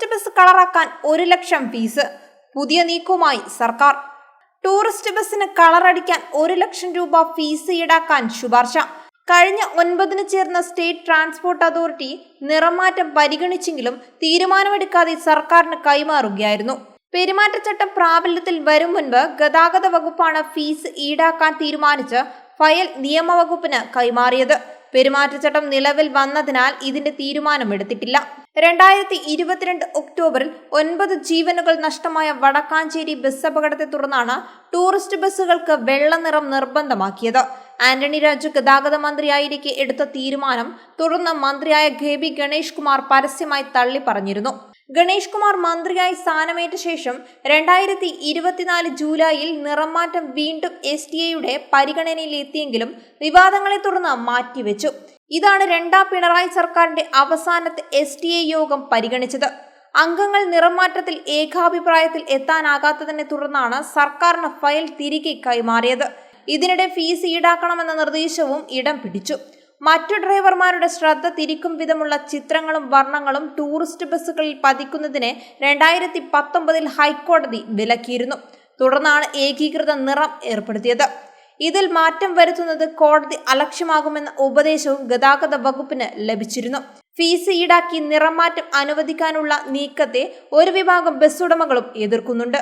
Tourist bus കളറാക്കാൻ 1 ലക്ഷം fees. പുതിയ നീക്കവുമായി സർക്കാർ. Tourist ബസ്സിന് കളറടിക്കാൻ 1 ലക്ഷം രൂപ ഫീസ് ഈടാക്കാൻ ശുപാർശ. കഴിഞ്ഞ 9-ന് ചേർന്ന സ്റ്റേറ്റ് ട്രാൻസ്പോർട്ട് അതോറിറ്റി നിറമാറ്റം പരിഗണിച്ചെങ്കിലും തീരുമാനമെടുക്കാതെ സർക്കാരിന് കൈമാറുകയായിരുന്നു. പെരുമാറ്റച്ചട്ടം പ്രാബല്യത്തിൽ വരും മുൻപ് ഗതാഗത വകുപ്പാണ് ഫീസ് ഈടാക്കാൻ തീരുമാനിച്ച് ഫയൽ നിയമവകുപ്പിന് കൈമാറിയത്. പെരുമാറ്റച്ചട്ടം നിലവിൽ വന്നതിനാൽ ഇതിന്റെ തീരുമാനമെടുത്തിട്ടില്ല. 2022 ഒക്ടോബറിൽ 9 ജീവനുകൾ നഷ്ടമായ വടക്കാഞ്ചേരി ബസ് അപകടത്തെ തുടർന്നാണ് ടൂറിസ്റ്റ് ബസ്സുകൾക്ക് വെള്ള നിറം നിർബന്ധമാക്കിയത്. ആന്റണി രാജു ഗതാഗത മന്ത്രിയായിരിക്കെ എടുത്ത തീരുമാനം തുടർന്ന് മന്ത്രിയായ കെ.ബി. ഗണേഷ് കുമാർ പരസ്യമായി തള്ളി പറഞ്ഞിരുന്നു. ഗണേഷ് കുമാർ മന്ത്രിയായി സ്ഥാനമേറ്റ ശേഷം 2024 ജൂലൈയിൽ നിറമാറ്റം വീണ്ടും STA പരിഗണനയിൽ എത്തിയെങ്കിലും വിവാദങ്ങളെ തുടർന്ന് മാറ്റിവെച്ചു. ഇതാണ് 2ാം പിണറായി സർക്കാരിന്റെ അവസാനത്തെ STA യോഗം പരിഗണിച്ചത്. അംഗങ്ങൾ നിറമാറ്റത്തിൽ ഏകാഭിപ്രായത്തിൽ എത്താനാകാത്തതിനെ തുടർന്നാണ് സർക്കാരിന് ഫയൽ തിരികെ കൈമാറിയത്. ഇതിനിടെ ഫീസ് ഈടാക്കണമെന്ന നിർദ്ദേശവും ഇടം പിടിച്ചു. മറ്റു ഡ്രൈവർമാരുടെ ശ്രദ്ധ തിരിക്കും വിധമുള്ള ചിത്രങ്ങളും വർണ്ണങ്ങളും ടൂറിസ്റ്റ് ബസ്സുകളിൽ പതിക്കുന്നതിനെ 2019 ഹൈക്കോടതി വിലക്കിയിരുന്നു. തുടർന്നാണ് ഏകീകൃത നിറം ഏർപ്പെടുത്തിയത്. ഇതിൽ മാറ്റം വരുത്തുന്നത് കോടതി അലക്ഷ്യമാകുമെന്ന ഉപദേശവും ഗതാഗത വകുപ്പിന് ലഭിച്ചിരുന്നു. ഫീസ് ഈടാക്കി നിറമാറ്റം അനുവദിക്കാനുള്ള നീക്കത്തെ ഒരു വിഭാഗം ബസ്സുടമകളും എതിർക്കുന്നുണ്ട്.